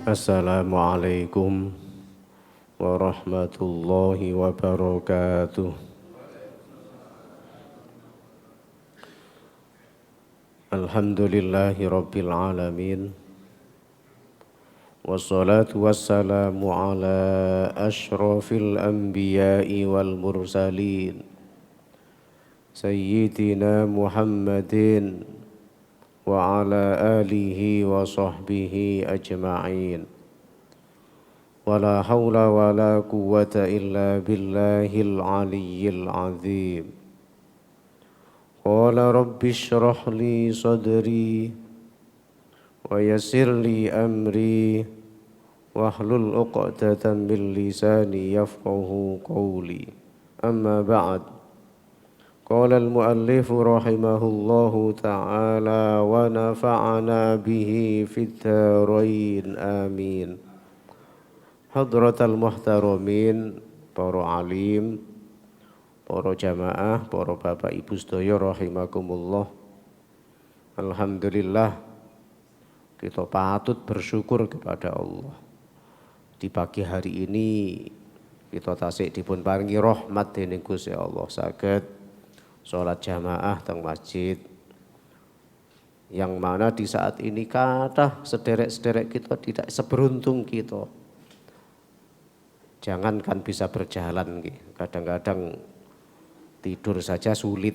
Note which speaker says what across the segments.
Speaker 1: Assalamualaikum warahmatullahi wabarakatuh. Alhamdulillahi rabbil alamin. Wassalatu wassalamu ala ashrafil anbiya'i wal mursalin Sayyidina Muhammadin wa ala alihi wa sahbihi ajma'in. Wala hawla wala quwwata illa billahil aliyyil azim. Qala rabbi shrah li sadri wa yassir li amri wahlul 'uqdatam min lisani yafqahu qawli. Amma ba'd. Qala al-muallif rahimahullahu ta'ala wa nafa'ana bihi fid dharain amin. Hadratal muhtaramin, para alim, para jamaah, para bapak ibu sedaya rahimakumullah. Alhamdulillah kita patut bersyukur kepada Allah. Di pagi hari ini kita tasik dipun paringi rahmat dening Gusti Allah saged sholat jamaah teng masjid, yang mana di saat ini kathah sederek-sederek kita tidak seberuntung kita. Jangankan bisa berjalan, kadang-kadang tidur saja sulit,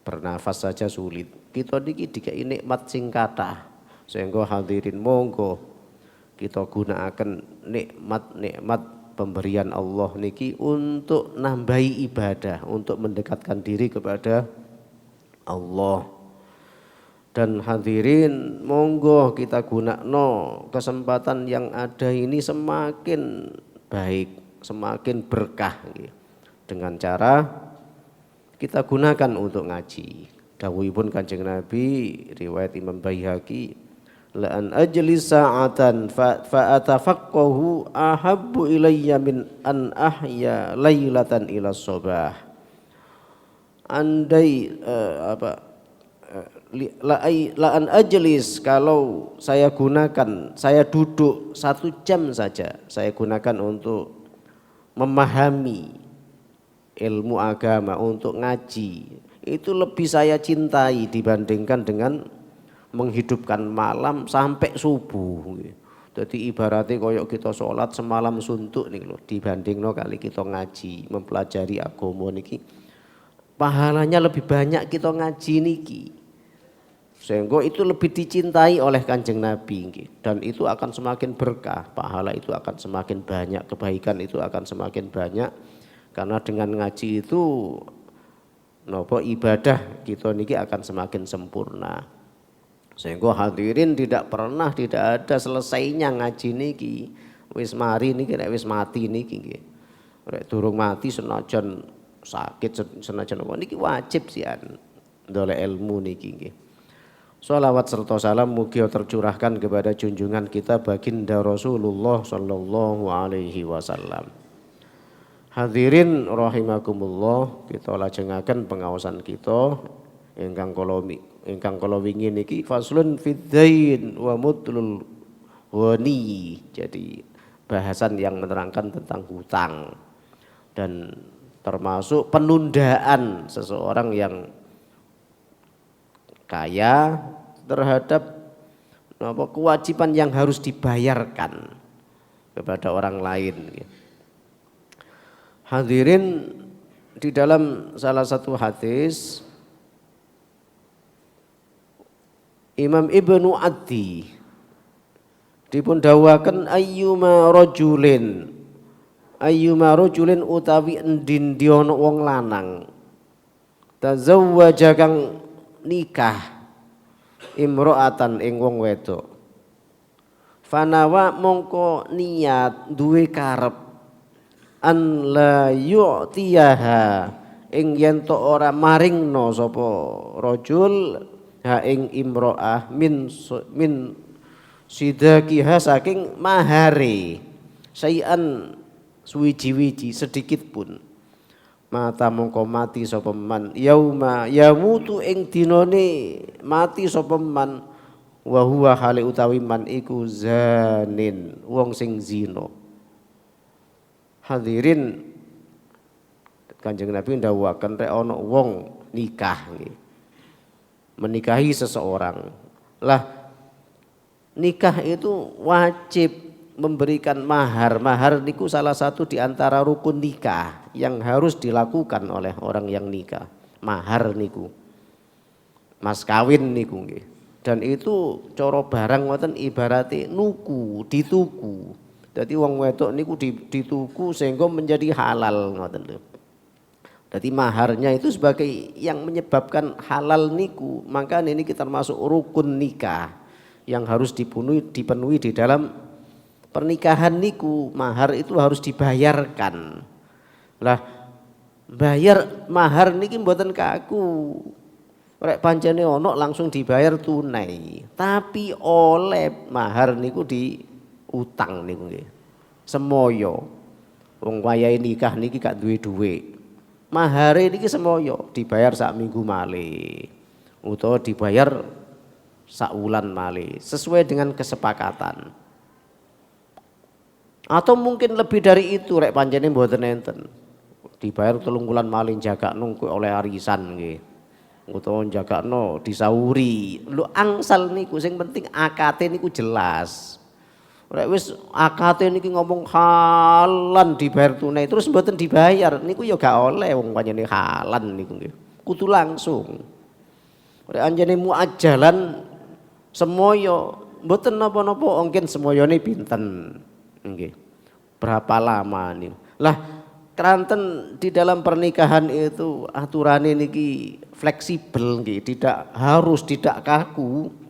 Speaker 1: bernafas saja sulit. Kita niki dikai nikmat sing kathah, sehingga hadirin monggo kita gunakan nikmat-nikmat pemberian Allah niki untuk nambahi ibadah, untuk mendekatkan diri kepada Allah. Dan hadirin monggo kita gunakno kesempatan yang ada ini semakin baik, semakin berkah dengan cara kita gunakan untuk ngaji. Dawuhipun Kanjeng Nabi riwayat Imam Baihaqi, la an ajlis sa'atan fa atafaqqahu ahabbu ilayya min an ahya lailatan ila sabah. Andai la an ajlis, kalau saya gunakan, saya duduk 1 jam saja, saya gunakan untuk memahami ilmu agama, untuk ngaji, itu lebih saya cintai dibandingkan dengan menghidupkan malam sampai subuh. Jadi ibaratnya koyok kita sholat semalam suntuk nih loh, dibandingno kali kita ngaji, mempelajari agama niki, pahalanya lebih banyak kita ngaji niki. Sehingga itu lebih dicintai oleh Kanjeng Nabi, dan itu akan semakin berkah, pahala itu akan semakin banyak, kebaikan itu akan semakin banyak, karena dengan ngaji itu nopo ibadah kita niki akan semakin sempurna. Sehingga hadirin tidak ada selesainya ngaji niki. Wis mari niki nek wis mati niki nggih. Nek durung mati senajan sakit senajan apa niki wajib sian ndolek ilmu niki nggih. Shalawat serta salam mugia tercurahkan kepada junjungan kita baginda Rasulullah sallallahu alaihi wasallam. Hadirin rahimakumullah, kita lajengaken pengaosan kita ingkang kala wingi niki faslun fiddain wa mutlul wani. Jadi bahasan yang menerangkan tentang hutang dan termasuk penundaan seseorang yang kaya terhadap kewajiban yang harus dibayarkan kepada orang lain. Hadirin, di dalam salah satu hadis Imam Ibnu Addi dipun dawuhaken ayyuma rajulin utawi endi ana wong lanang tazawwaja kang nikah imro'atan ing wong wedok, fanawa mongko niat duwe karep an la yu'tiyaha ing yen to ora maringno sapa rajul ha ing imro'ah min sidakiha saking mahari sayan suwiji-wiji sedikit pun, mata mongko mati sapa man yauma yamutu ing dinane mati sapa man wa huwa hale utawi man iku zanin wong sing zina. Hadirin Kanjeng Nabi ndawuhaken rek ana wong nikah nggih. Menikahi seseorang. Lah nikah itu wajib memberikan mahar. Mahar niku salah satu di antara rukun nikah yang harus dilakukan oleh orang yang nikah. Mahar niku. Mas kawin niku nggih. Dan itu cara barang ngoten ibarate nuku, dituku. Dadi wong wedok niku dituku sehingga menjadi halal ngoten lho. Jadi maharnya itu sebagai yang menyebabkan halal niku, maka ini kita termasuk rukun nikah yang harus dipenuhi di dalam pernikahan niku. Mahar itu harus dibayarkan. Lah bayar mahar niki mboten kaku. Rek pancene ono langsung dibayar tunai, tapi oleh mahar niku diutang niku nggih. Semoyo. Wong wayahe nikah niki gak duwe dhuwit. Mahare niki semoyo dibayar sak minggu malih utawa dibayar sak wulan malih sesuai dengan kesepakatan. Atau mungkin lebih dari itu rek pancene mboten enten. Dibayar 3 wulan malih jagakno oleh arisan nggih. Utawa jagakno disauri. Lho angsal niku sing penting akate niku jelas. Rek wis akate niki ngomong halan dibayar tunai terus mboten dibayar niku ya gak oleh wong panjenengan halan niku nggih. Kudu langsung. Rek anjene muajalan semoyo mboten napa-napa mungkin semoyone pinten nggih. Berapa lama niku. Lah keranten di dalam pernikahan itu aturane niki fleksibel nggih, tidak kaku.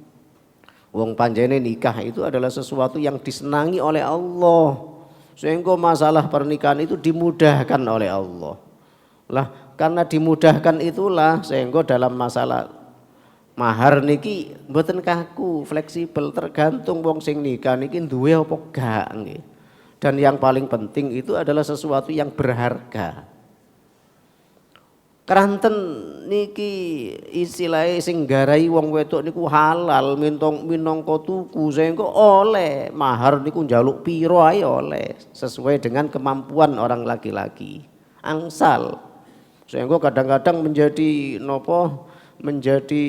Speaker 1: Wong panjene nikah itu adalah sesuatu yang disenangi oleh Allah. Sehingga masalah pernikahan itu dimudahkan oleh Allah. Lah karena dimudahkan itulah sehingga dalam masalah mahar niki mboten kaku, fleksibel, tergantung wong sing nikah niki duwe apa gak nggih. Dan yang paling penting itu adalah sesuatu yang berharga. Keranten niki istilahnya sing garai wong wedok niku halal minangka tuku sehingga oleh mahar niku njaluk piro ae oleh sesuai dengan kemampuan orang laki-laki. Angsal. Sehingga kadang-kadang menjadi menjadi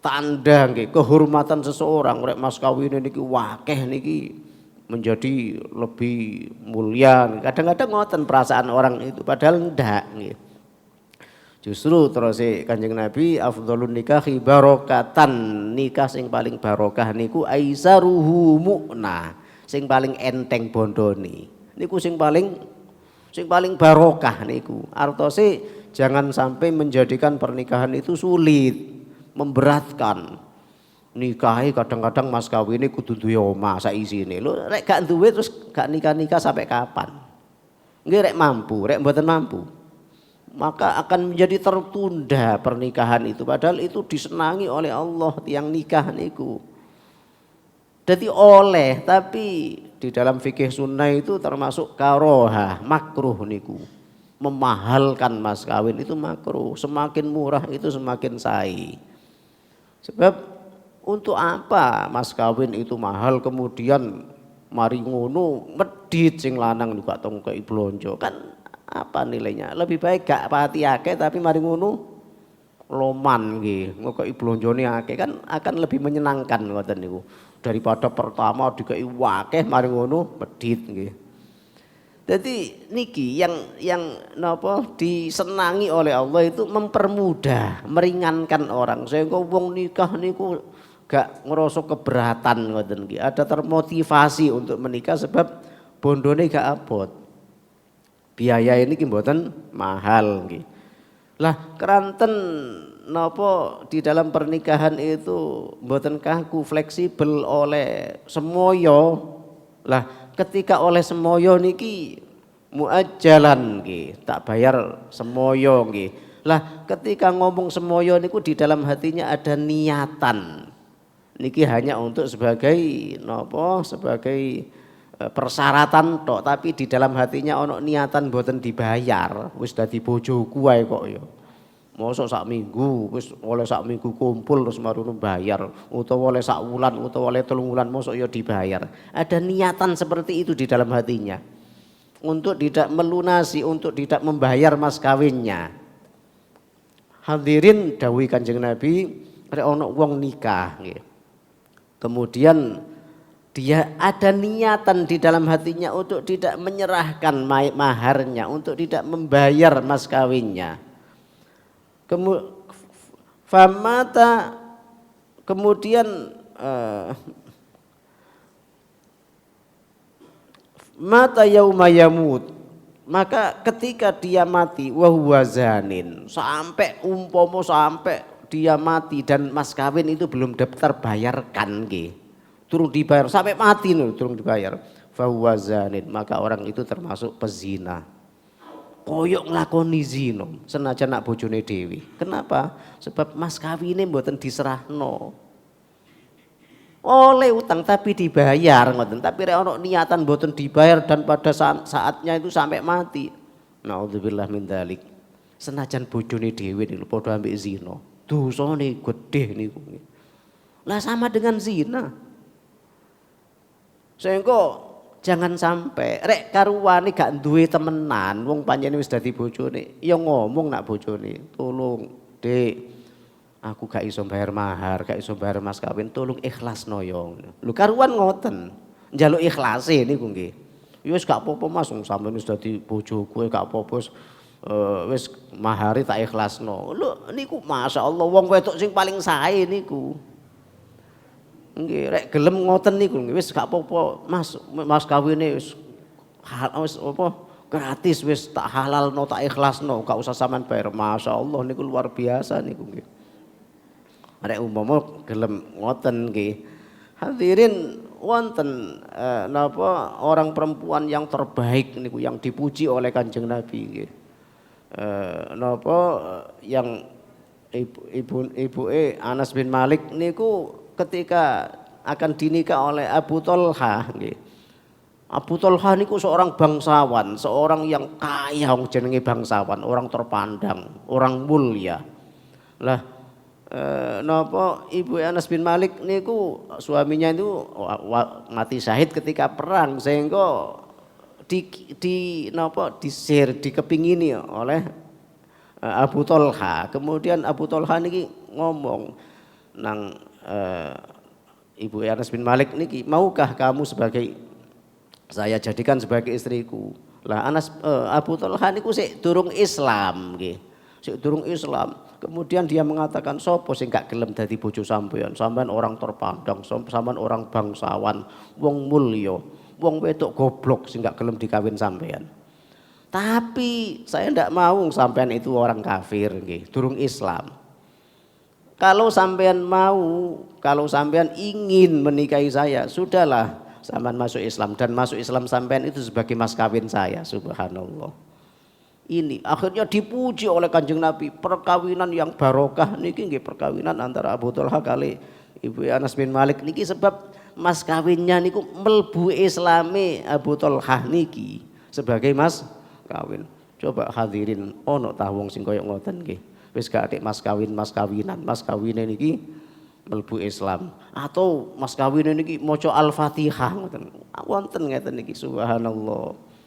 Speaker 1: tanda nggih kehormatan seseorang rek mas kawin niki wakeh niki menjadi lebih mulia. Kadang-kadang ngoten perasaan orang itu padahal ndak nggih. Justru terus Kanjeng Nabi afdhalun nikahi barokatan, nikah sing paling barokah niku aisaruhu mu'na, sing paling enteng bondone. Niku sing paling barokah niku. Artose jangan sampai menjadikan pernikahan itu sulit, memberatkan. Nikahi kadang-kadang mas kawine kudu duwe omah sak isine. Lho rek gak duwe terus gak nikah-nikah sampai kapan? Nggih rek mampu, rek mboten mampu. Maka akan menjadi tertunda pernikahan itu padahal itu disenangi oleh Allah yang nikah niku. Jadi oleh tapi di dalam fikih sunnah itu termasuk karohah, makruh niku. Memahalkan mas kawin itu makruh, semakin murah itu semakin sae. Sebab untuk apa mas kawin itu mahal kemudian mari ngono medhit sing lanang juga tong kei blonjo kan apa nilainya? Lebih baik gak pati akeh tapi mari ngono loman nggih. Ngokoki blonjone akeh kan akan lebih menyenangkan ngoten niku. Daripada pertama dikei akeh mari ngono medhit nggih. Jadi niki yang disenangi oleh Allah itu mempermudah, meringankan orang sehingga wong nikah niku gak ngerasa keberatan ngoten nggih. Ada termotivasi untuk menikah sebab bondone gak abot. Biaya ini mboten mahal nggih. Lah keranten di dalam pernikahan itu mboten kaku fleksibel oleh semoyo. Lah ketika oleh semoyo niki muajjalan nggih, tak bayar semoyo nggih. Lah ketika ngomong semoyo niku di dalam hatinya ada niatan. Niki hanya untuk sebagai sebagai persyaratan tok tapi di dalam hatinya ono niatan mboten dibayar wis dadi bojoku ae kok ya Mosok sak minggu wis oleh sak minggu kumpul terus marune bayar utawa oleh sak wulan utawa oleh 3 wulan mosok ya dibayar. Ada niatan seperti itu di dalam hatinya. Untuk tidak melunasi, untuk tidak membayar mas kawinnya. Hadirin dawuh Kanjeng Nabi, rek ana wong nikah nggih. Kemudian dia ada niatan di dalam hatinya untuk tidak menyerahkan maharnya, untuk tidak membayar mas kawinnya. Famata kemudian mata yauma yamut, maka ketika dia mati wahuwa zanin, sampai dia mati dan mas kawin itu belum terbayarkan nggih, turun dibayar sampai mati nih turun dibayar, fahuwa zanin, maka orang itu termasuk pezina. Koyok nglakoni zina senajan nak bojone dhewe. Kenapa? Sebab mas kawine mboten diserahno. Oleh utang tapi dibayar ngoten, tapi rek ana niatan mboten dibayar dan pada saatnya itu sampai mati. Naudzubillah min dzalik. Senajan bojone dhewe niku padha ambek zina. Dosane gedhe niku. Lah sama dengan zina. Sehingga jangan sampai rek karuwane gak duwe temenan wong panjenengan wis dadi bojone ya ngomong nak bojone, tolong Dek, aku gak iso bayar mahar, gak iso bayar mas kawin, tolong ikhlasno yo. Lho karuan ngoten, njaluk ikhlase niku nggih. Ya wis gak apa-apa Mas, wong sampeyan wis dadi bojoku gak apa-apa wis mahari tak ikhlasno. Lho niku masyaallah wong wedok sing paling sae niku. Nggih, rek gelem ngoten niku wis gak apa-apa mas kawine wis apa gratis wis tak halalno tak ikhlasno gak usah sampean bayar. Masyaallah niku luar biasa niku nggih. Rek umpama gelem ngoten nggih. Hadirin wonten napa orang perempuan yang terbaik niku yang dipuji oleh Kanjeng Nabi nggih. Napa yang ibuke Anas bin Malik niku ketika akan dinikah oleh Abu Thalhah nggih. Abu Thalhah niku seorang bangsawan, seorang yang kaya jenenge bangsawan, orang terpandang, orang mulia. Lah napa Ibu Anas bin Malik niku suaminya itu mati syahid ketika perang sehingga dikepingini oleh Abu Thalhah. Kemudian Abu Thalhah niki ngomong nang Ibu Anas bin Malik niki, maukah kamu saya jadikan sebagai istriku. Lah Abu Thalhah niku sik durung Islam nggih. Sik durung Islam. Kemudian dia mengatakan sapa sing gak gelem dadi bojo sampean? Sampean orang terpandang, sampean orang bangsawan, wong mulya, wong wedok goblok sing gak gelem dikawin sampean. Tapi saya ndak mau sampean itu orang kafir nggih, durung Islam. Kalau sampean mau, kalau sampean ingin menikahi saya, sudahlah sampean masuk Islam dan masuk Islam sampean itu sebagai mas kawin saya. Subhanallah. Ini akhirnya dipuji oleh Kanjeng Nabi, perkawinan yang barokah niki nggih, perkawinan antara Abu Thalhah kali Ibu Anas bin Malik niki, sebab mas kawinnya niku mlebu Islame Abu Thalhah niki sebagai mas kawin. Coba hadirin ono ta wong sing koyo ngoten nggih. Wis gak atik mas kawinan, mas kawine niki mlebu Islam, atau mas kawine niki maca Al-Fatihah ngoten. Wonten ngeten niki, subhanallah.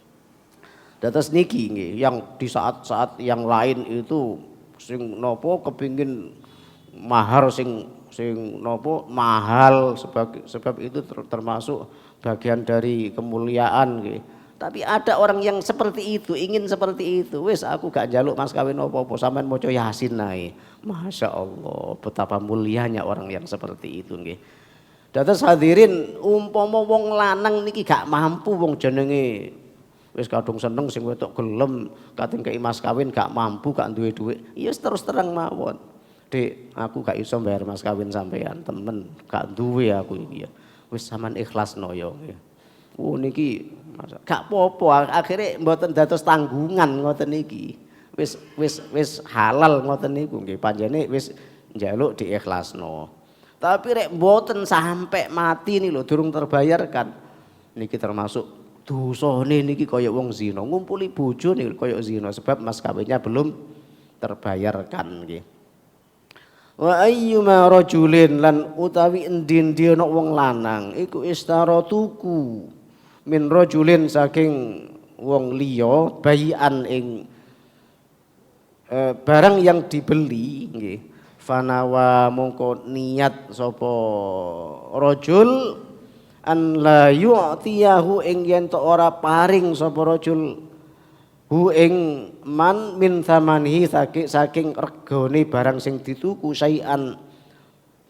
Speaker 1: Dados niki nggih yang di saat-saat yang lain itu sing napa kepingin mahar sing napa mahal, sebab itu termasuk bagian dari kemuliaan nggih. Tapi ada orang yang seperti itu, ingin seperti itu. Wis aku gak njaluk mas kawin apa-apa, sampean maca Yasin ae. Masya Allah, betapa mulianya orang yang seperti itu nggih. Dados hadirin, umpama wong lanang niki gak mampu wong jenenge wis kadung seneng sing wedok gelem kating kei mas kawin gak mampu, gak duwe dhuwit. Ya terus terang mawon. Dik, aku gak iso bayar mas kawin sampean, temen gak duwe aku iki ya. Wis sampean ikhlasno ya. Oh niki gak apa-apa, akhirnya mboten dados tanggungan ngoten niki. Wis halal ngoten niku nggih, panjene wis njaluk diikhlasno. Tapi rek mboten sampai mati nih lho durung terbayarkan. Niki termasuk dosane niki kaya wong zina, ngumpuli bojo niki kaya zina sebab mas kawinnya belum terbayarkan nggih. Wa ayyuma rajulin lan utawi endi-endi ana wong lanang iku istara tuku min rajulin saking wong liya bayian ing barang yang dibeli nggih. Fanawa mongko niat sapa rajul an la yu'tiyahu ing yen to ora paring sapa rajul hu ing man min thamanihi saking regane barang sing dituku sayan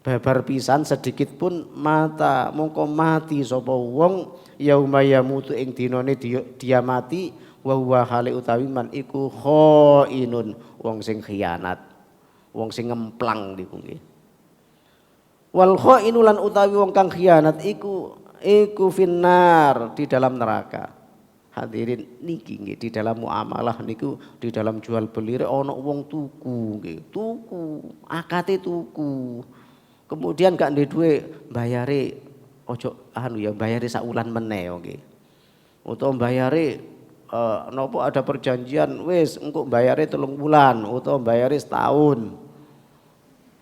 Speaker 1: babar pisan sedikit pun mata mongko mati sapa wong yauma yamutu ing dinane dia mati wa huwa hale utawi man iku khainun wong sing khianat wong sing ngemplang niku nggih. Wal khainu lan utawi wong kang khianat iku finnar di dalam neraka. Hadirin niki nggih di dalam muamalah niku di dalam jual beli ana wong tuku nggih, tuku, akate tuku. Kemudian gak ndek dhuwit bayare ojo ya bayare sak wulan meneh nggih. Utawa bayare napa ada perjanjian wis engko bayare 3 bulan utawa bayare setahun.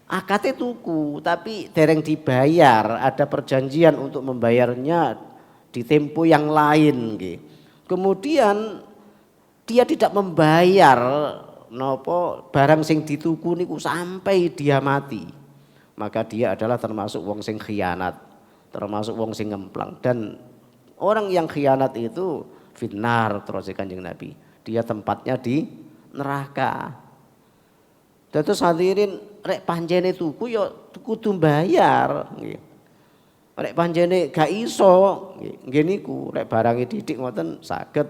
Speaker 1: Akate tuku tapi dereng dibayar, ada perjanjian untuk membayarnya di tempo yang lain nggih. Kemudian dia tidak membayar nopo barang sing dituku niku sampai dia mati. Maka dia adalah termasuk wong sing khianat, termasuk wong sing ngemplang. Dan orang yang khianat itu finnar terus Kanjeng Nabi. Dia tempatnya di neraka. Terus hadirin rek panjene tuku ya kudu bayar nggih. Rek panjene gak iso nggih niku rek barange didik ngoten saged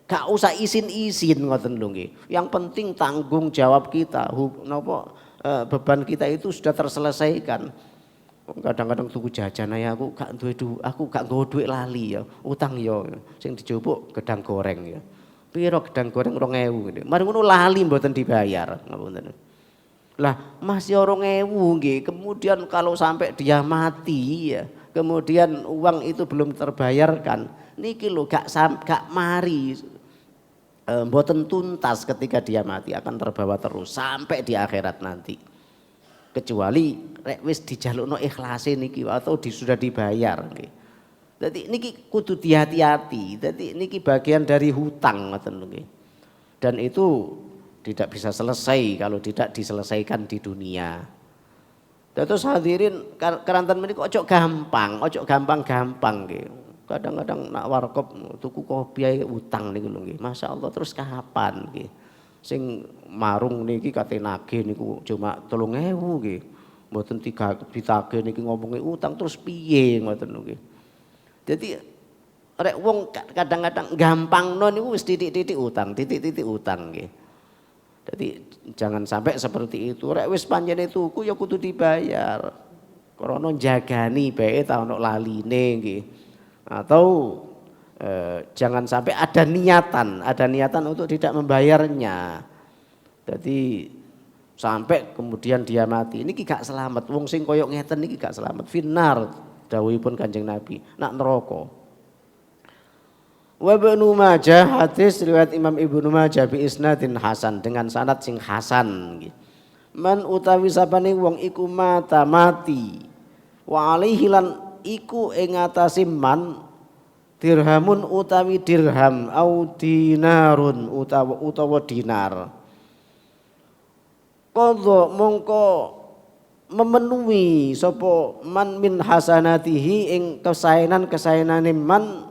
Speaker 1: gak usah izin-izin ngoten lho nggih. Yang penting tanggung jawab kita beban kita itu sudah terselesaikan. Kadang-kadang tuku jajan ae aku gak duwe aku gak nggawa dhuwit lali ya. Utang ya sing dijupuk gedang goreng ya. Piro gedang goreng 2.000 ngene. Mari ngono lali mboten dibayar ngapunten. Lah masih 2.000 nggih. Kemudian kalau sampai dia mati ya kemudian uang itu belum terbayarkan niki lho gak mari mboten tuntas ketika dia mati akan terbawa terus sampai di akhirat nanti kecuali rek wis dijalukno ikhlase niki atau sudah dibayar nggih. Dadi niki kudu hati-hati. Dadi niki bagian dari hutang ngoten nggih. Dan itu tidak bisa selesai kalau tidak diselesaikan di dunia. Terus hadirin keranten menika ojo gampang nggih. Kadang-kadang nak warkop tuku kopi ae utang niku lho nggih. Masyaallah terus kapan nggih. Sing marung niki kate nagih niku cuma 3.000 nggih. Mboten ditagih niki ngomongi utang terus piye ngoten nggih. Dadi rek wong kadang-kadang gampangno niku wis titik-titik utang nggih. Jadi jangan sampai seperti itu. Rek wis panjene tuku ya kudu dibayar. Krana jagani bae ta ono laline nggih. Atau jangan sampai ada niatan untuk tidak membayarnya. Jadi sampai kemudian dia mati. Niki gak selamat. Wong sing koyok ngeten niki gak selamat. Finnar dawuhipun Kanjeng Nabi. Nak neraka. Wa Ibnu Majah hadis riwayat Imam Ibnu Majah bi isnadin hasan dengan sanad sing hasan nggih. Man utawi sapane wong iku mati wa alaihi lan iku ing atase man dirhamun utawi dirham au dinarun utawa dinar. Qadha mongko memenuhi sapa man min hasanatihi ing kesaenane man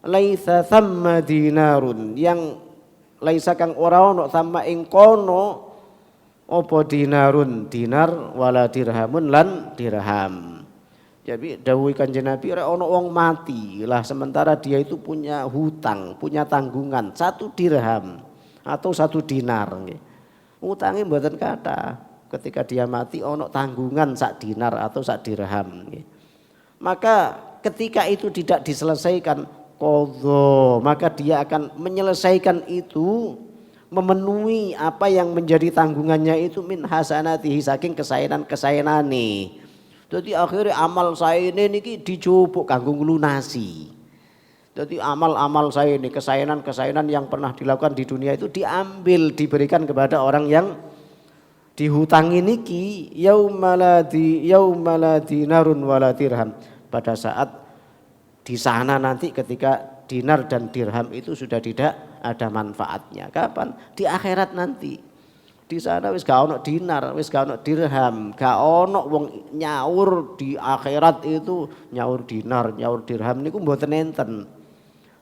Speaker 1: laisa thamma dinarun yang laisa kang ora ono thamma ing kono apa dinarun dinar wala dirhamun lan dirham. Jadi dawuh Kanjeng Nabi ora ono wong mati lah sementara dia itu punya hutang, punya tanggungan 1 dirham atau 1 dinar nggih. Utange mboten kathah. Ketika dia mati ono tanggungan 1 dinar atau 1 dirham nggih. Maka ketika itu tidak diselesaikan qadha maka dia akan menyelesaikan itu memenuhi apa yang menjadi tanggungannya itu min hasanatihi saking kesayanane. Jadi akhirnya amal saya ini niki dijupuk kanggo nglunasi. Jadi amal-amal saya ini kesayangan yang pernah dilakukan di dunia itu diambil diberikan kepada orang yang dihutangi niki yaumala dinarun wala dirham, pada saat di sana nanti ketika dinar dan dirham itu sudah tidak ada manfaatnya. Kapan? Di akhirat nanti. Di sana wis gak ono dinar, wis gak ono dirham, gak ono wong nyaur di akhirat itu nyaur dinar, nyaur dirham niku mboten enten.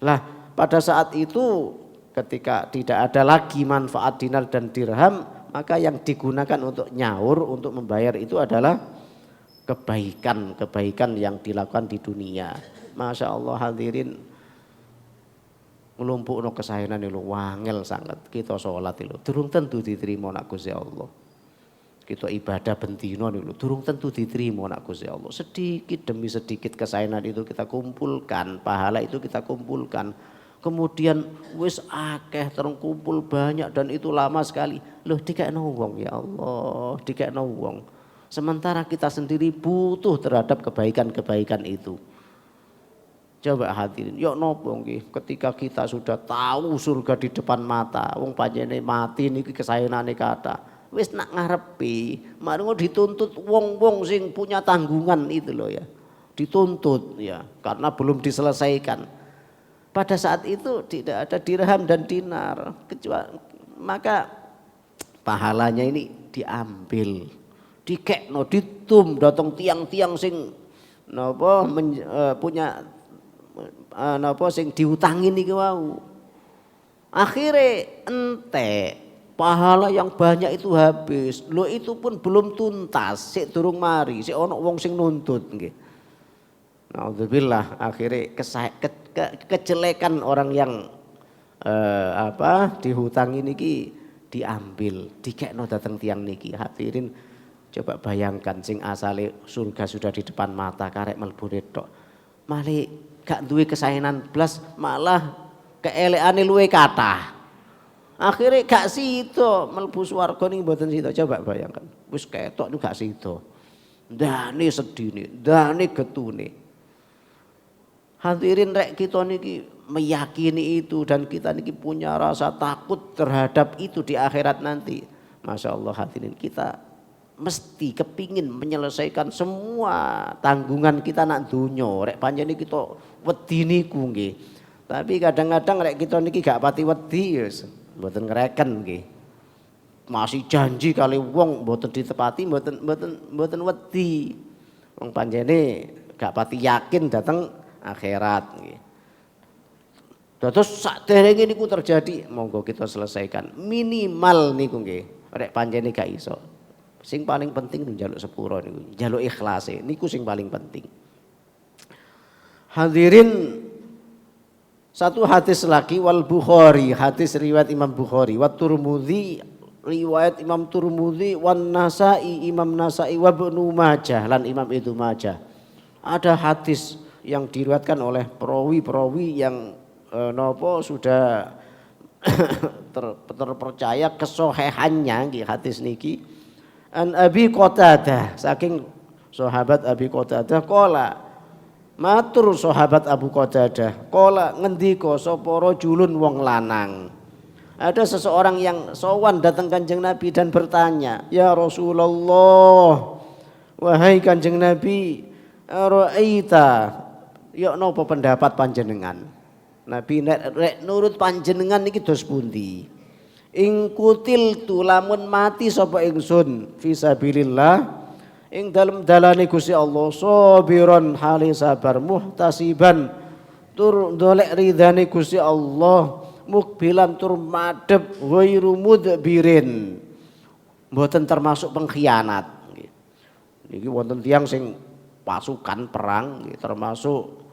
Speaker 1: Lah pada saat itu ketika tidak ada lagi manfaat dinar dan dirham, maka yang digunakan untuk nyaur, untuk membayar itu adalah kebaikan yang dilakukan di dunia. Masya Allah hadirin, ngelumpukno kesaenan itu wangel sangat. Kita sholat itu durung tentu diterima nak Gusti Allah. Kita ibadah bentino itu durung tentu diterima nak Gusti Allah. Sedikit demi sedikit kesaenan itu kita kumpulkan, pahala itu kita kumpulkan. Kemudian wis akeh terkumpul banyak dan itu lama sekali. Loh dikekno wong ya Allah, dikekno wong. Sementara kita sendiri butuh terhadap kebaikan-kebaikan itu. Coba hadirin, yuk nopo nggih ketika kita sudah tahu surga di depan mata, wong panjene mati niki kesayanane kata. Wis nak ngarepi, mari dituntut wong-wong sing punya tanggungan itu loh ya. Dituntut ya, karena belum diselesaikan. Pada saat itu tidak ada dirham dan dinar, maka pahalanya ini diambil, dikekno, ditum datang tiang-tiang sing napa punya napa sing diutangi niki wau. Akhire entek, pahala yang banyak itu habis. Lo itu pun belum tuntas, sik durung mari, sik ono wong sing nuntut nggih. Alhamdulillah akhirnya kejelekan orang yang dihutangi niki diambil, dikekno dateng tiang niki. Hadirin coba bayangkan sing asale surga sudah di depan mata karek mlebu tok. Malah gak duwe kesaenan blas, malah keelekane luwe kathah. Akhirnya gak sida mlebu swarga niki mboten sida. Coba bayangkan. Wis ketok niku gak sida. Ndane sedine, ndane getune. Hadirin rek kita niki meyakini itu dan kita niki punya rasa takut terhadap itu di akhirat nanti. Masya Allah hadirin, kita mesti kepingin menyelesaikan semua tanggungan kita nak dunyo. Rek panjeni kita wedi niku nggih. Tapi kadang-kadang rek kita niki gak pati wedi ya, mboten ngereken nggih. Masih janji kali wong mboten ditepati, mboten wedi. Wong panjene gak pati yakin datang akhirat nggih. Terus saderenge niku terjadi, monggo kita selesaikan. Minimal niku nggih, rek panjene gak iso. Sing paling penting njaluk sepuro niku, njaluk ikhlase niku sing paling penting. Hadirin, satu hadis lagi wal Bukhari, hadis riwayat Imam Bukhari, wa Tirmidzi riwayat Imam Tirmidzi, wan Nasa'i Imam Nasa'i wa Ibnu Majah lan Imam Ibnu Majah. Ada hadis yang diriwayatkan oleh perawi-perawi yang sudah terpercaya kesohehannya nggih hadis niki. An Abi Qatadah, saking sahabat Abi Qatadah qala, matur sahabat Abu Qatadah qala ngendika sapa rajulun wong lanang. Ada seseorang yang sowan datang Kanjeng Nabi dan bertanya, "Ya Rasulullah, wahai Kanjeng Nabi, ara'aita, ya napa pendapat panjenengan?" Nabi nek nurut panjenengan niki dos pundi? Ing kutiltu lamun mati sapa ingsun fisabilillah ing dalem dalane Gusti Allah, sabiran hali sabar, muhtasiban tur ndolek ridane Gusti Allah, mukbilan tur madhep, ghairu mudbirin, mboten termasuk pengkhianat. Niki wonten tiyang sing pasukan perang nggih, termasuk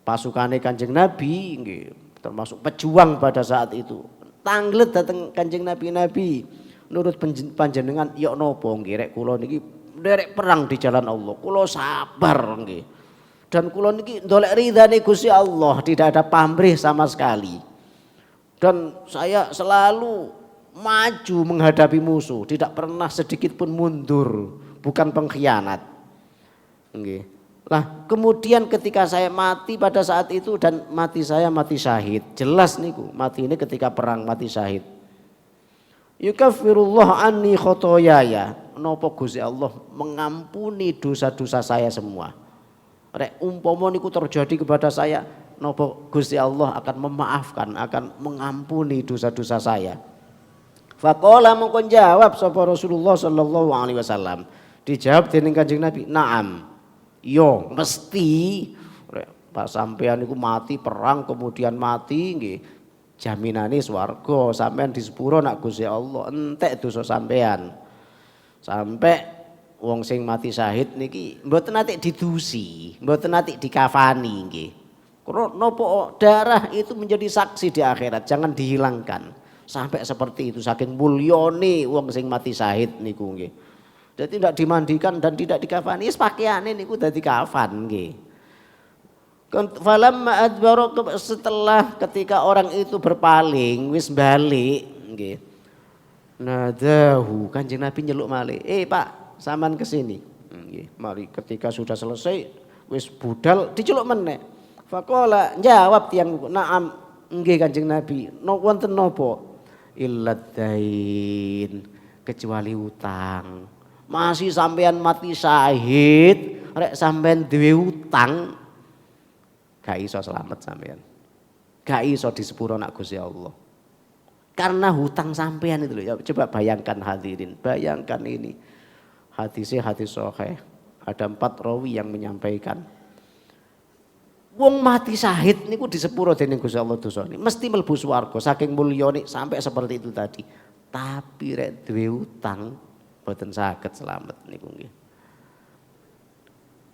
Speaker 1: pasukane Kanjeng Nabi nggih, termasuk pejuang pada saat itu. Tanglet dateng Kanjeng Nabi, nurut panjenengan ya napa nggih, rek kula niki nderek perang di jalan Allah, kula sabar nggih. Dan kula niki ndolek ridane Gusti Allah, tidak ada pamrih sama sekali. Dan saya selalu maju menghadapi musuh, tidak pernah sedikit pun mundur, bukan pengkhianat. Nggih. Lah kemudian ketika saya mati pada saat itu dan mati saya mati syahid, jelas niku mati ini ketika perang mati syahid. Yukaffirullah anni khotoyaya. Napa Gusti Allah mengampuni dosa-dosa saya semua. Rek umpama niku terjadi kepada saya, napa Gusti Allah akan memaafkan, akan mengampuni dosa-dosa saya. Faqala mongkon jawab sapa Rasulullah sallallahu alaihi wasallam. Dijawab dening Kanjeng Nabi, "Na'am." Yo, mesti Pak sampean niku mati perang kemudian mati nggih. Jaminane swarga, sampean di sepuro nak Gusti Allah entek dosa sampean. Sampai wong sing mati syahid niki mboten nate didusi, mboten nate dikafani nggih. Karena napa darah itu menjadi saksi di akhirat, jangan dihilangkan. Sampai seperti itu saking mulyane wong sing mati syahid niku nggih. Jadi tidak dimandikan dan tidak dikafani, pakaiane niku dadi kafan nggih. Falamma adbara, setelah ketika orang itu berpaling wis balik nggih. Nadahu, Kanjeng Nabi nyeluk malih. Pak, sampean kesini. Nggih, mari ketika sudah selesai wis budal diceluk meneh. Faqala jawab tiyang na'am nggih Kanjeng Nabi. Wonten napa? Illadain, kecuali utang. Masih sampean mati syahid, rek sampean duwe utang, gak iso selamat sampean. Gak iso disepuro nak Gusti Allah. Karena hutang sampean itu loh. Ya, coba bayangkan hadirin, bayangkan ini. Hadisnya hadis sahih. Ada 4 rawi yang menyampaikan. Wong mati syahid niku disepuro dening Gusti Allah dosane. Mesti mlebu swarga saking mulyane sampai seperti itu tadi. Tapi rek duwe utang boten saged selamat niku nggih.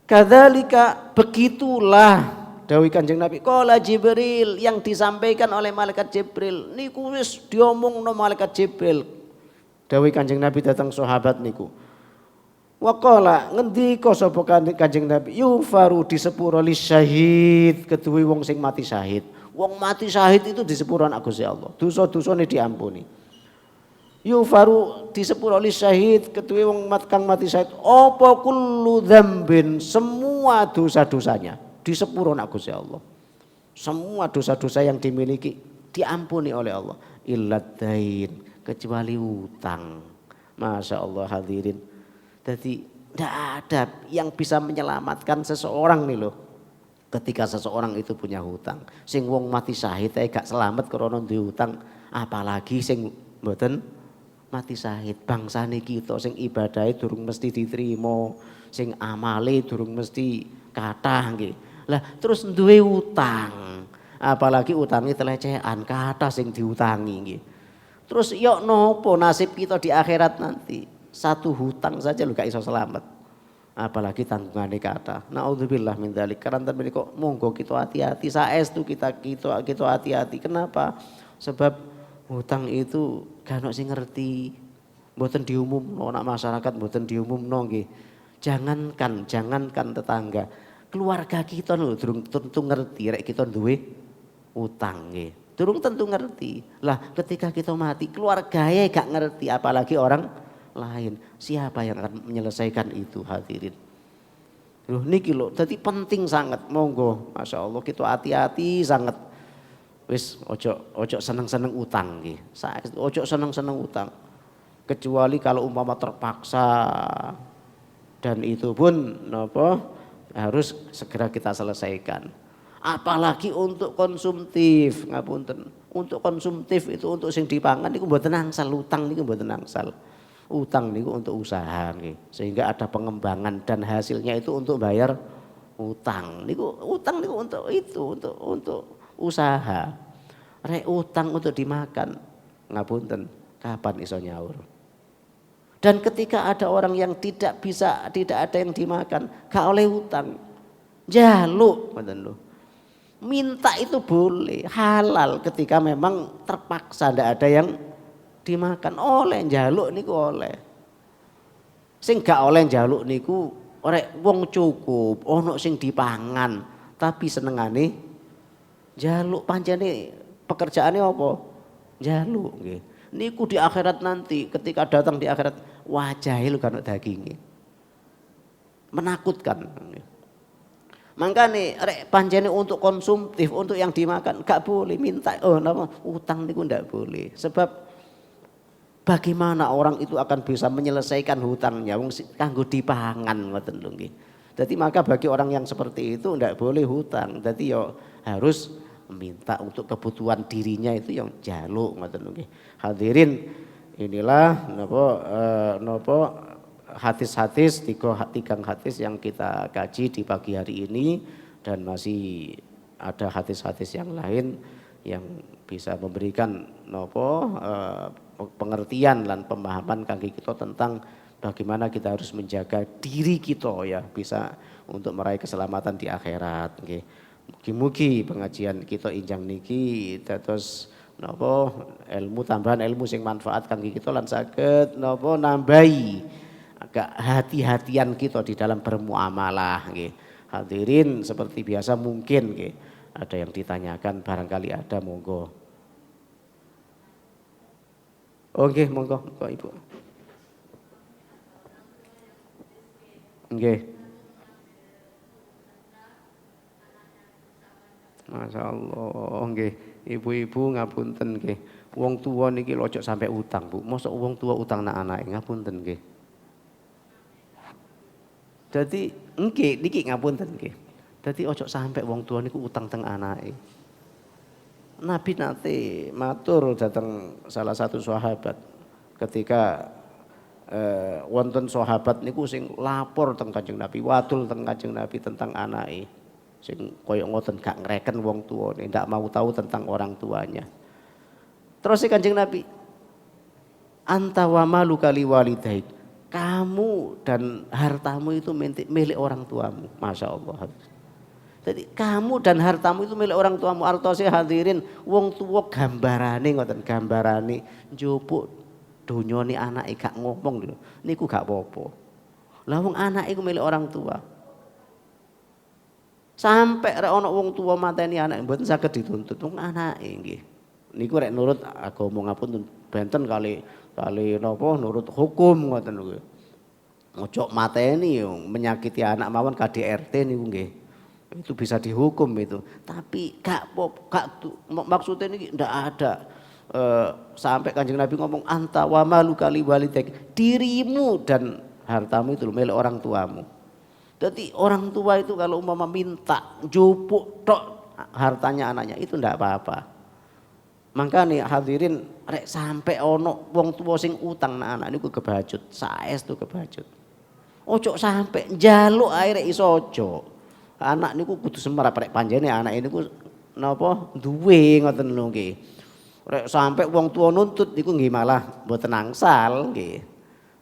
Speaker 1: Kadzalika, begitulah dawuh Kanjeng Nabi. Qala Jibril, yang disampaikan oleh malaikat Jibril niku wis diomongno malaikat Jibril. Dawuh Kanjeng Nabi datang sahabat niku. Wa qala, ngendika sapa Kanjeng Nabi, yufaru disepuro lisyahid, keduwe wong sing mati syahid. Wong mati syahid itu disepuro nak Gusti Allah. Dosa-dosane diampuni. Yufaru disepuro lisyahid, keduwe wong kang mati syahid. Apa kullu dzambin, semua dosa-dosanya disepuro nak Gusti Allah. Semua dosa-dosa yang dimiliki diampuni oleh Allah. Illadain, kecuali utang. Masya Allah hadirin. Jadi tidak ada yang bisa menyelamatkan seseorang nih loh. Ketika seseorang itu punya hutang. Sing wong mati syahid gak selamat karena duwe hutang, apalagi sing mboten mati syahid. Bangsane kita sing ibadahe durung mesti diterima, sing amale durung mesti kathah nggih. Lah terus duwe utang. Apalagi utangnya telecehan, kathah sing diutangi nggih. Terus yo nopo nasib kita di akhirat nanti? Satu hutang saja lu gak iso selamat. Apalagi tanggungane kathah. Naudzubillah min dzalik. Karena menika monggo kita hati-hati, saestu kita hati-hati. Kenapa? Sebab hutang itu gak ono sing ngerti. Mboten diumumno nak masyarakat, mboten diumumno nggih. Jangankan tetangga. Keluarga kita lho durung tentu ngerti rek kita duwe utang nggih. Durung tentu ngerti. Lah ketika kita mati keluarganya gak ngerti apalagi orang lain. Siapa yang akan menyelesaikan itu hadirin? Loh niki lho, jadi penting sangat. Monggo, masya Allah kita hati-hati sangat. Wis ojo seneng-seneng utang nggih. Ojo seneng-seneng utang. Kecuali kalau umpama terpaksa dan itu pun napa harus segera kita selesaikan. Apalagi untuk konsumtif, ngapunten. Untuk konsumtif itu untuk sing dipangan niku mboten angsal, utang niku mboten angsal. Utang niku untuk usaha nggih. Sehingga ada pengembangan dan hasilnya itu untuk bayar utang. Utang niku untuk itu, untuk usaha. Rek utang untuk dimakan. Ngapunten, kapan iso nyaur? Dan ketika ada orang yang tidak ada yang dimakan, gak oleh utang. Jaluk, ngoten lho. Minta itu boleh, halal ketika memang terpaksa ndak ada yang dimakan. Oleh njaluk niku oleh. Sing gak oleh njaluk niku orek wong cukup, ono sing dipangan, tapi senengane njaluk. Pancene pekerjaane apa? Njaluk nggih. Niku di akhirat nanti ketika datang di akhirat wajahe lu kan daginge. Menakutkan. Makanya rek pancene untuk konsumtif, untuk yang dimakan gak boleh minta. Utang niku ndak boleh. Sebab Bagaimana orang itu akan bisa menyelesaikan hutangnya wong kanggo dipangan ngoten lho nggih. Jadi maka bagi orang yang seperti itu ndak boleh hutang. Jadi yo harus minta untuk kebutuhan dirinya itu yang jaluk ngoten lho nggih. Hadirin inilah napa hadis-hadis tiga hadis yang kita kaji di pagi hari ini dan masih ada hadis-hadis yang lain yang bisa memberikan pengertian dan pemahaman kangge kita tentang bagaimana kita harus menjaga diri kita ya bisa untuk meraih keselamatan di akhirat nggih. Mugi-mugi pengajian kita injang niki dados ilmu tambahan ilmu sing manfaat kangge kita lan saged nambahi agak hati-hatian kita di dalam bermuamalah nggih. Hadirin seperti biasa mungkin nggih ada yang ditanyakan barangkali ada monggo. Oke, monggo Ibu. Nggih. Masyaallah nggih. Ibu-ibu ngapunten nggih. Wong tuwa niki ojo sampai utang, Bu. Mosok wong tua utang nang anake ngapunten nggih. Jadi nggih niki ngapunten nggih. Dadi ojo sampai wong tua niku utang teng anake. Nabi nate matur datang salah satu sahabat ketika wonten sahabat niku sing lapor teng Kanjeng Nabi, wadul teng Kanjeng Nabi tentang anake. Sing koyo ngoten gak ngreken wong tuane, ndak mau tahu tentang orang tuanya. Terus si Kanjeng Nabi, anta wa maluka liwalidaik. Kamu dan hartamu itu milik orang tuamu. Masya Allah. Jadi kamu dan hartamu itu milik orang tuamu. Artosé hadirin wong tuwa gambarane ngoten, gambarane njupuk donyane anake gak ngomong lho. Niku gak apa-apa. Lah wong anake iku milik orang tua. Sampai rek ana wong tuwa mateni anak mboten saged dituntut wong anake nggih. Niku rek nurut agama ngapunten benten kali napa nurut hukum ngoten lho. Ojo mateni menyakiti anak mawon KDRT niku nggih. Itu bisa dihukum itu. Tapi gak maksudnya ini ndak ada sampai Kanjeng Nabi ngomong anta wa maluka liwalidaik. Dirimu dan hartamu itu milik orang tuamu. Jadi orang tua itu kalau umpama minta jupuk tok hartanya anaknya itu ndak apa-apa. Makanya hadirin rek sampai ono wong tua sing utang nang anak niku kebajut, saestu kebajut. Ojo sampai njaluk ae rek iso ojo. Anak niku kudu semerap rek panjene anak ini ku napa duwe ngoten lho nggih. Rek sampai wong tua nuntut niku nggih malah mboten angsal nggih.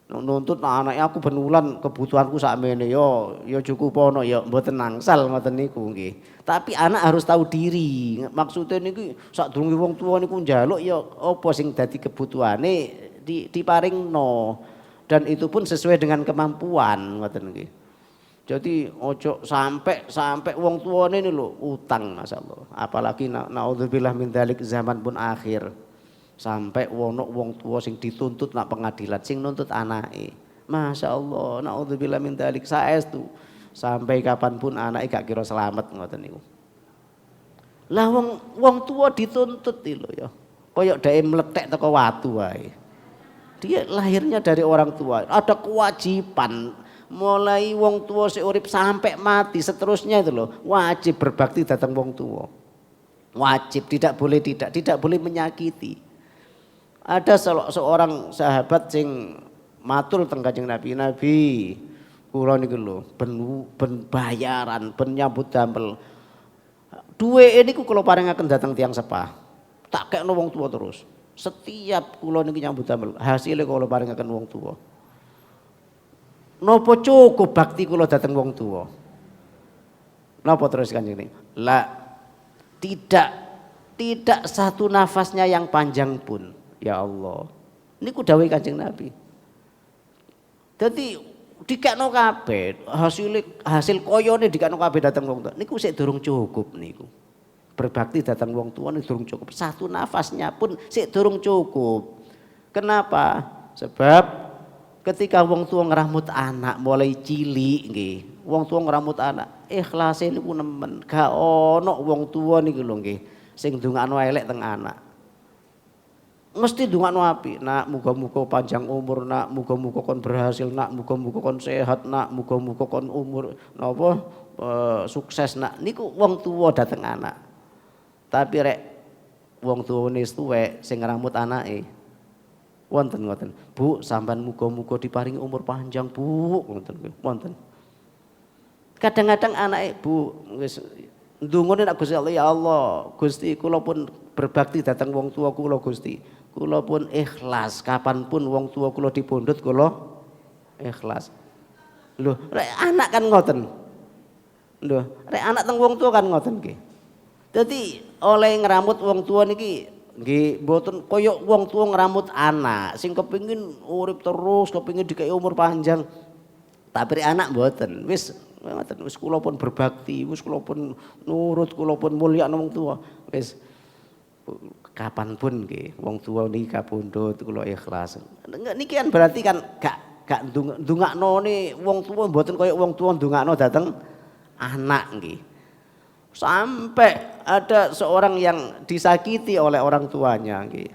Speaker 1: Nuntut anake aku ben wulan kebutuhanku sakmene ya cukup ono ya mboten angsal ngoten niku nggih. Tapi anak harus tahu diri. Maksudnya niku sadurunge wong tua niku njaluk ya apa sing dadi kebutuhane diparingno. Dan itu pun sesuai dengan kemampuan ngoten nggih. Jadi ojo sampai wong tuane ini lho utang masyaallah. Apalagi naudzubillah min dzalik zaman pun akhir. Sampai wong tua sing dituntut nak pengadilan sing nuntut anake. Masyaallah naudzubillah min dzalik saestu. Sampai kapanpun anake gak kira selamat ngoten niku. Lah wong tua dituntut lho ya. Koyok dhek meletek teko watu wae. Dia lahirnya dari orang tua, ada kewajiban mulai wong tua si urip sampai mati seterusnya itu loh wajib berbakti datang wong tua, wajib tidak boleh menyakiti. Ada seorang sahabat sing matur teng Kanjeng Nabi kula niku lho ben bayaran ben nyambut damel duwe niku kula paringaken datang tiang sepah tak kekno wong tua terus setiap kula niki nyambut damel hasilnya kula paringaken wong tua. Napa cukup bakti kula dateng wong tua? Napa terus Kanjeng Nabi? Lah tidak satu nafasnya yang panjang pun. Ya Allah. Niku dawuh Kanjeng Nabi. Dadi dikekno kabeh hasil koyone dikekno kabeh dateng wong tua. Niku sik durung cukup niku. Berbakti datang wong tua niku durung cukup. Satu nafasnya pun sik durung cukup. Kenapa? Sebab ketika wong tua ngeramut anak mulai cilik nggih. Wong tua ngeramut anak, ikhlase niku nemen. Gak ono wong tua niku lho nggih sing ndongakno elek teng anak. mesti ndongakno apik, nak muga-muga panjang umur, nak muga-muga kon berhasil, nak muga-muga kon sehat, nak muga-muga kon umur napa sukses, nak niku wong tuwa dateng anak. Tapi rek wong tuwane wis tuwek sing ngramut anake wonten ngoten, Bu sampean muga-muga diparingi umur panjang Bu, ngoten wonten. Kadang-kadang anake Bu wis ndungone nak Gusti Allah, ya Allah Gusti kula pun berbakti datang wong tua kula Gusti, kula pun ikhlas kapanpun wong tua kula dipundhut kula ikhlas. Lho rek anak kan ngoten, lho rek anak teng wong tua kan ngoten nggih. Dadi oleh ngramut wong tua niki nggih mboten kaya wong tua ngramut anak sing kepengin urip terus, kepengin dikai umur panjang. Tapi rek anak mboten, wis ngoten wis kula pun berbakti, wis kula pun nurut, kula pun mulya wong tua. Wis kapanpun nggih wong tua niki kapundhut kula ikhlas. Niki kan berarti kan gak ndongaknone wong tua mboten kaya wong tua ndongakno dateng anak nggih. Sampai ada seorang yang disakiti oleh orang tuanya nggih.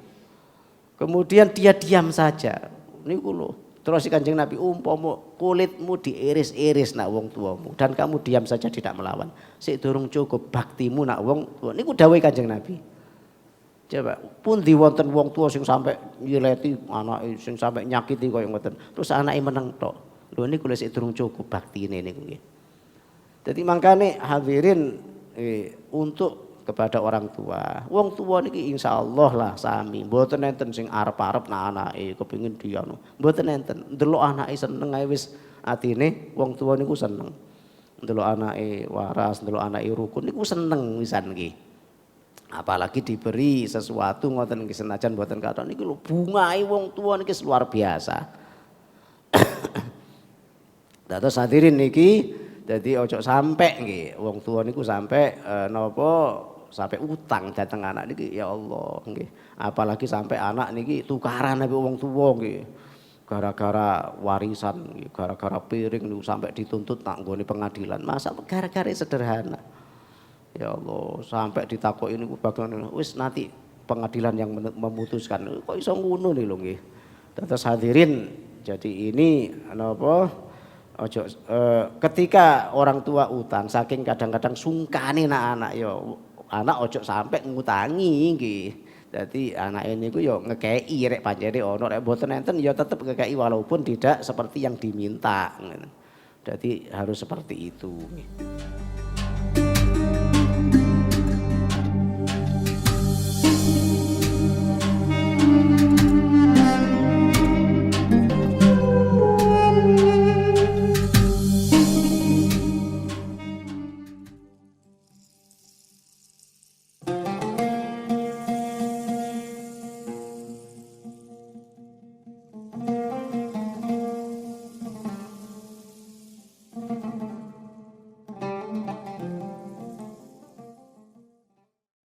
Speaker 1: Kemudian dia diam saja. Niku lho. Terus Kanjeng Nabi umpama kulitmu diiris-iris nak wong tuamu dan kamu diam saja tidak melawan. Sik durung cukup baktimu nak wong tua. Niku dawuhe Kanjeng Nabi. Coba pundi wonten wong tua sing sampai nyileti anake, sing sampai nyakiti kaya ngoten. Terus anake meneng tok. Lho niku lho sik durung cukup baktine niku nggih. Dadi mangkane hadirin untuk kepada orang tua. Wong tua niki insyaallah lah sami, mboten enten sing arep-arep nak anake kepengin dianu. Mboten enten. Ndelok anake seneng ae wis atine wong tua niku seneng. Ndelok anake waras, ndelok anake rukun niku seneng wisan nggih. Apalagi diberi sesuatu ngoten niki senajan mboten kathah niki lho bungae wong tua niki luar biasa. Dados hadirin niki dadi ojo sampe nggih wong tua niku sampe napa sampai utang dateng anak niki ya Allah nggih. Apalagi sampai anak niki tukaran ambek wong tua nggih. Gara-gara warisan nggih, gara-gara piring niku sampai dituntut nak nggone pengadilan. Masa gara-gara sederhana. Ya Allah, sampai ditakoki niku bagaimana wis nanti pengadilan yang memutuskan. Kok iso ngono lho nggih. Dados hadirin, jadi ini napa ojo ketika orang tua utang saking kadang-kadang sungkane anak yo anak ojo sampai ngutangi nggih. Dadi anake niku yo ngekeki rek pancene ono rek mboten enten ya tetep ngekeki walaupun tidak seperti yang diminta. Jadi harus seperti itu.